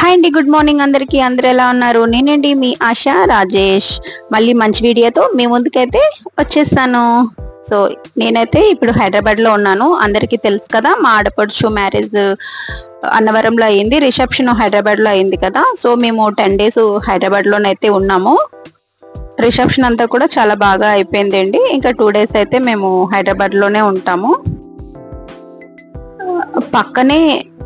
Hi అండి, good morning అందరికీ. అందరూ ఎలా ఉన్నారు? నేనండి మీ ఆశా రాజేష్. మళ్ళీ మంచి వీడియోతో మీ ముందుకైతే వచ్చేస్తాను. సో నేనైతే ఇప్పుడు హైదరాబాద్లో ఉన్నాను. అందరికీ తెలుసు కదా, మా ఆడపడుచు మ్యారేజ్ అన్నవరంలో అయింది, రిసెప్షన్ హైదరాబాద్లో అయింది కదా. సో మేము 10 days హైదరాబాద్లోనైతే ఉన్నాము. రిసెప్షన్ అంతా కూడా చాలా బాగా అయిపోయిందండి. ఇంకా 2 days అయితే మేము హైదరాబాద్లోనే ఉంటాము. పక్కనే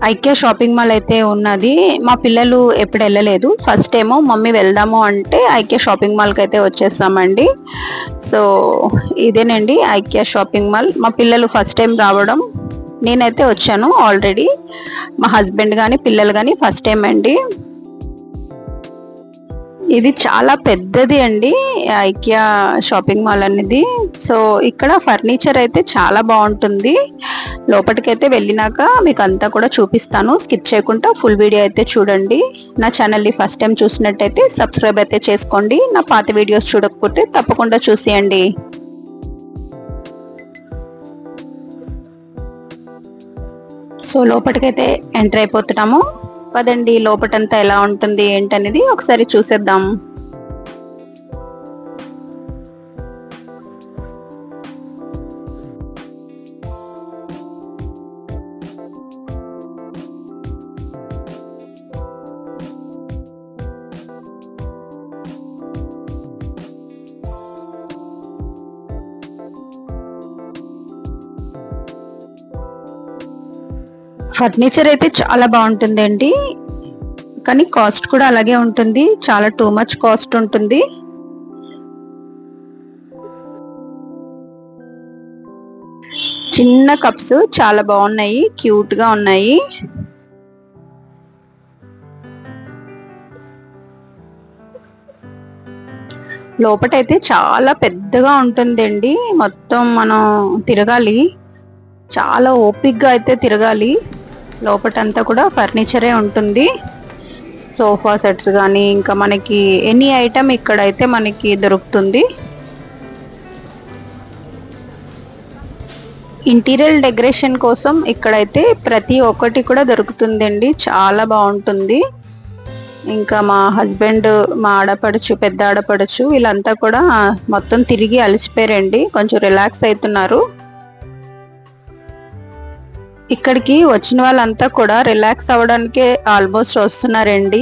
ఐక్య షాపింగ్ మాల్ అయితే ఉన్నది. మా పిల్లలు ఎప్పుడు వెళ్ళలేదు. ఫస్ట్ ఏమో మమ్మీ వెళ్దాము అంటే ఐక్య షాపింగ్ మాల్కి అయితే వచ్చేస్తామండి. సో ఇదేనండి ఐక్య షాపింగ్ మాల్. మా పిల్లలు ఫస్ట్ టైం రావడం, నేనైతే వచ్చాను ఆల్రెడీ. మా హస్బెండ్ కానీ పిల్లలు కానీ ఫస్ట్ టైం అండి. ఇది చాలా పెద్దది అండి ఐక్య షాపింగ్ మాల్ అనేది. సో ఇక్కడ ఫర్నిచర్ అయితే చాలా బాగుంటుంది. లోపలికైతే వెళ్ళినాక మీకు అంతా కూడా చూపిస్తాను. స్కిప్ చేయకుండా ఫుల్ వీడియో అయితే చూడండి. నా ఛానల్ని ఫస్ట్ టైం చూసినట్టయితే సబ్స్క్రైబ్ అయితే చేసుకోండి. నా పాత వీడియోస్ చూడకపోతే తప్పకుండా చూసేయండి. సో లోపలికైతే ఎంటర్ అయిపోతున్నాము. పదండి, లోపటంతా ఎలా ఉంటుంది ఏంటనేది ఒకసారి చూసేద్దాం. ఫర్నిచర్ అయితే చాలా బాగుంటుందండి, కానీ కాస్ట్ కూడా అలాగే ఉంటుంది. చాలా టూ మచ్ కాస్ట్ ఉంటుంది. చిన్న కప్స్ చాలా బాగున్నాయి, క్యూట్ గా ఉన్నాయి. లోపటైతే చాలా పెద్దగా ఉంటుందండి. మొత్తం మనం తిరగాలి, చాలా ఓపిక్గా అయితే తిరగాలి. లోపటంతా కూడా ఫర్నిచరే ఉంటుంది. సోఫా సెట్స్ కానీ ఇంకా మనకి ఎనీ ఐటమ్ ఇక్కడైతే మనకి దొరుకుతుంది. ఇంటీరియర్ డెకరేషన్ కోసం ఇక్కడైతే ప్రతి ఒక్కటి కూడా దొరుకుతుందండి. చాలా బాగుంటుంది. ఇంకా మా హస్బెండ్, మా ఆడపడుచు, పెద్ద ఆడపడుచు వీళ్ళంతా కూడా మొత్తం తిరిగి అలసిపోయారండి. కొంచెం రిలాక్స్ అవుతున్నారు. ఇక్కడికి వచ్చిన వాళ్ళంతా కూడా రిలాక్స్ అవ్వడానికే ఆల్మోస్ట్ వస్తున్నారండి.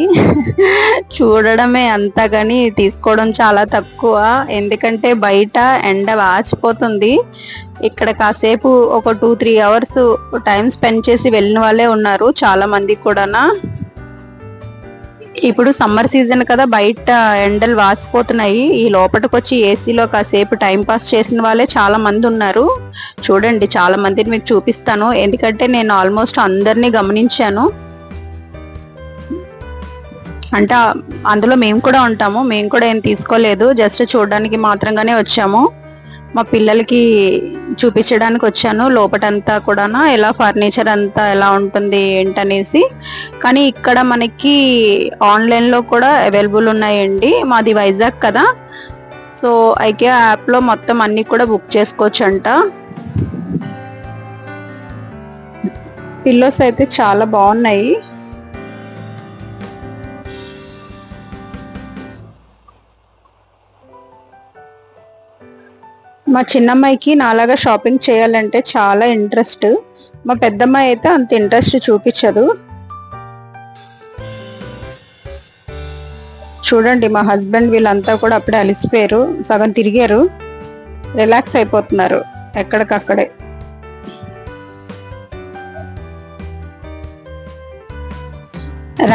చూడడమే అంతా, కానీ తీసుకోవడం చాలా తక్కువ. ఎందుకంటే బయట ఎండ వాచిపోతుంది. ఇక్కడ కాసేపు ఒక 2-3 hours టైం స్పెండ్ చేసి వెళ్ళిన వాళ్ళే ఉన్నారు చాలా మంది కూడా. ఇప్పుడు సమ్మర్ సీజన్ కదా, బయట ఎండలు వాసిపోతున్నాయి. ఈ లోపలికి వచ్చి ఏసీలో కాసేపు టైం పాస్ చేసిన వాళ్ళే చాలా మంది ఉన్నారు. చూడండి, చాలా మందిని మీకు చూపిస్తాను, ఎందుకంటే నేను ఆల్మోస్ట్ అందరినీ గమనించాను. అంటే అందులో మేము కూడా ఉంటాము. మేము కూడా ఏం తీసుకోలేదు, జస్ట్ చూడడానికి మాత్రంగానే వచ్చాము. మా పిల్లలకి చూపించడానికి వచ్చాను లోపటంతా కూడా, ఎలా ఫర్నిచర్ అంతా ఎలా ఉంటుంది ఏంటనేసి. కానీ ఇక్కడ మనకి ఆన్లైన్లో కూడా అవైలబుల్ ఉన్నాయండి. మాది వైజాగ్ కదా, సో ఐకియా యాప్లో మొత్తం అన్నీ కూడా బుక్ చేసుకోవచ్చు అంట. పిల్లోస్ అయితే చాలా బాగున్నాయి. మా చిన్నమ్మాయికి నాలాగా షాపింగ్ చేయాలంటే చాలా ఇంట్రెస్ట్. మా పెద్దమ్మాయి అయితే అంత ఇంట్రెస్ట్ చూపించదు. చూడండి, మా హస్బెండ్ వీళ్ళంతా కూడా అప్పుడే అలసిపోయారు, సగం తిరిగారు, రిలాక్స్ అయిపోతున్నారు ఎక్కడికక్కడే.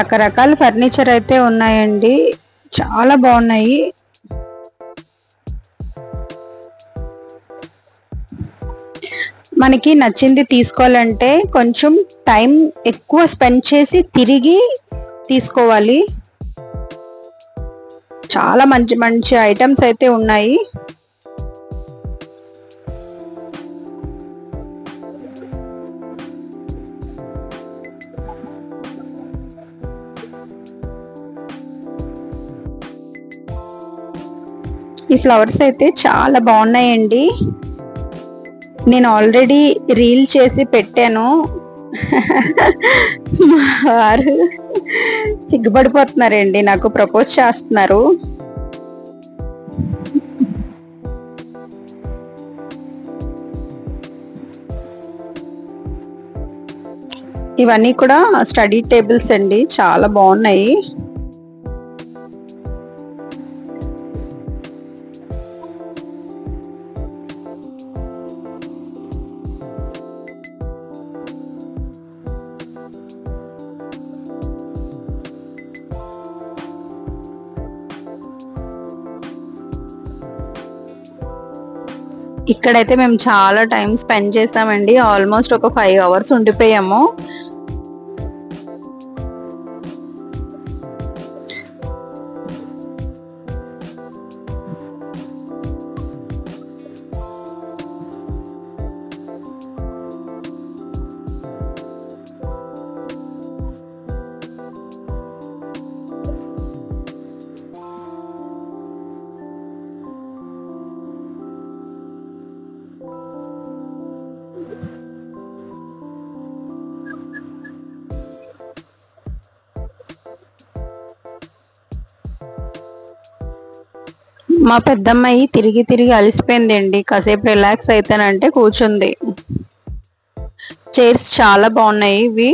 రకరకాల ఫర్నిచర్ అయితే ఉన్నాయండి, చాలా బాగున్నాయి. మనకి నచ్చింది తీసుకోవాలంటే కొంచెం టైం ఎక్కువ స్పెండ్ చేసి తిరిగి తీసుకోవాలి. చాలా మంచి మంచి ఐటమ్స్ అయితే ఉన్నాయి. ఈ ఫ్లవర్స్ అయితే చాలా బాగున్నాయండి. నేను ఆల్రెడీ రీల్ చేసి పెట్టాను. వారు సిగ్గుపడిపోతున్నారండి, నాకు ప్రపోజ్ చేస్తున్నారు. ఇవన్నీ కూడా స్టడీ టేబుల్స్ అండి, చాలా బాగున్నాయి. ఇక్కడైతే మేము చాలా టైం స్పెండ్ చేసామండి, ఆల్మోస్ట్ ఒక 5 అవర్స్ ఉండిపోయాము. మా పెద్దమ్మాయి తిరిగి తిరిగి అలసిపోయిందండి, కాసేపు రిలాక్స్ అయితేనంటే కూర్చుంది. చైర్స్ చాలా బాగున్నాయి ఇవి.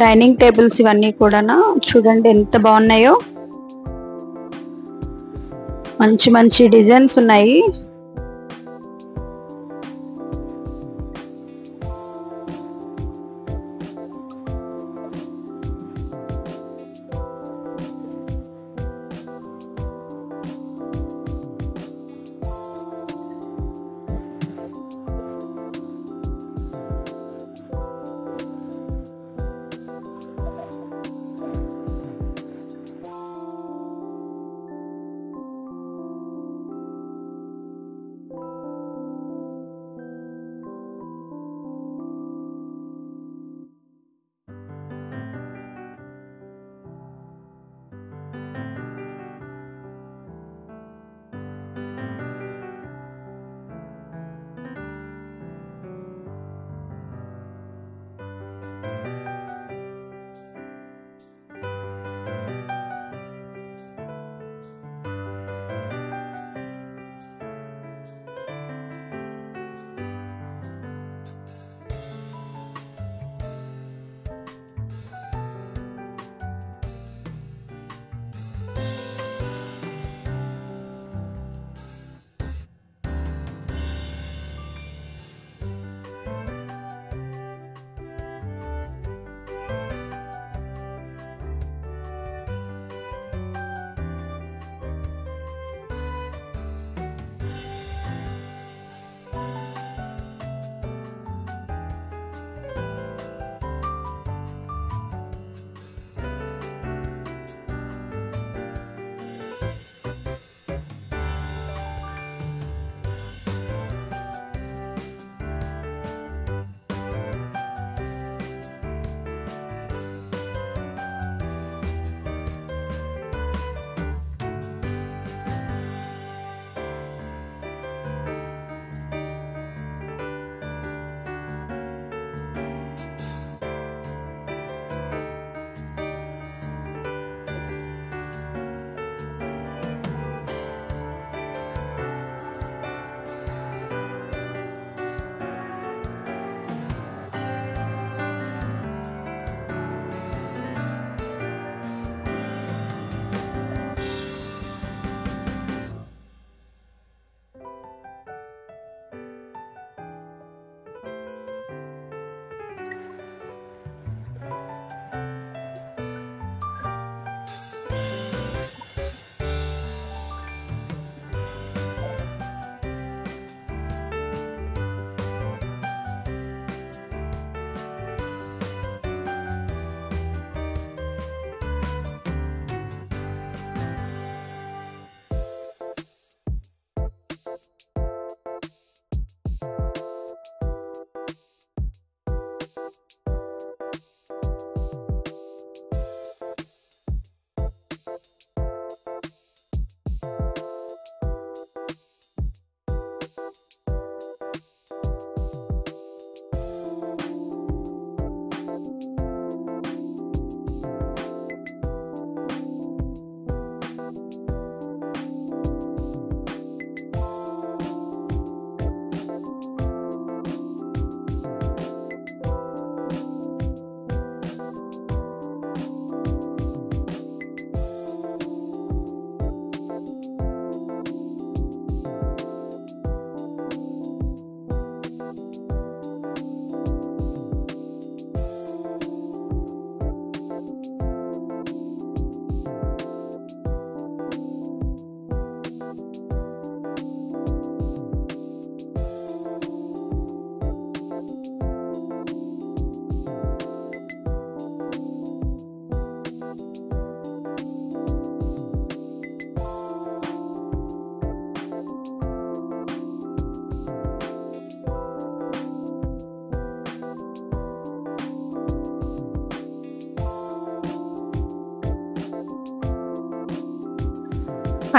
డైనింగ్ టేబుల్స్ ఇవన్నీ కూడా చూడండి ఎంత బాగున్నాయో, మంచి మంచి డిజైన్స్ ఉన్నాయి.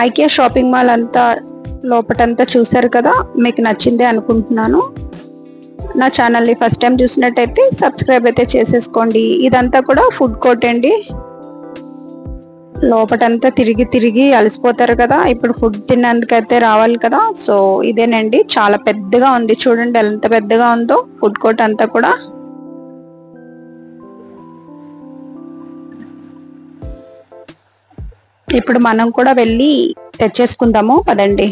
ఐకియా షాపింగ్ మాల్ అంతా లోపటంతా చూసారు కదా, మీకు నచ్చిందే అనుకుంటున్నాను. నా ఛానల్ని ఫస్ట్ టైం చూసినట్టయితే సబ్స్క్రైబ్ అయితే చేసేసుకోండి. ఇదంతా కూడా ఫుడ్ కోర్ట్ అండి. లోపటంతా తిరిగి తిరిగి అలసిపోతారు కదా, ఇప్పుడు ఫుడ్ తిన్నందుకైతే రావాలి కదా. సో ఇదేనండి, చాలా పెద్దగా ఉంది. చూడండి ఎంత పెద్దగా ఉందో ఫుడ్ కోర్ట్ అంతా కూడా. ఇప్పుడు మనం కూడా వెళ్ళి తెచ్చేసుకుందాము పదండి.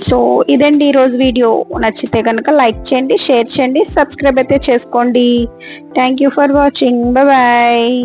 సో ఇదండి ఈరోజు వీడియో. నచ్చితే కనుక లైక్ చేయండి, షేర్ చేయండి, సబ్స్క్రైబ్ అయితే చేసుకోండి. Thank you for watching. Bye bye.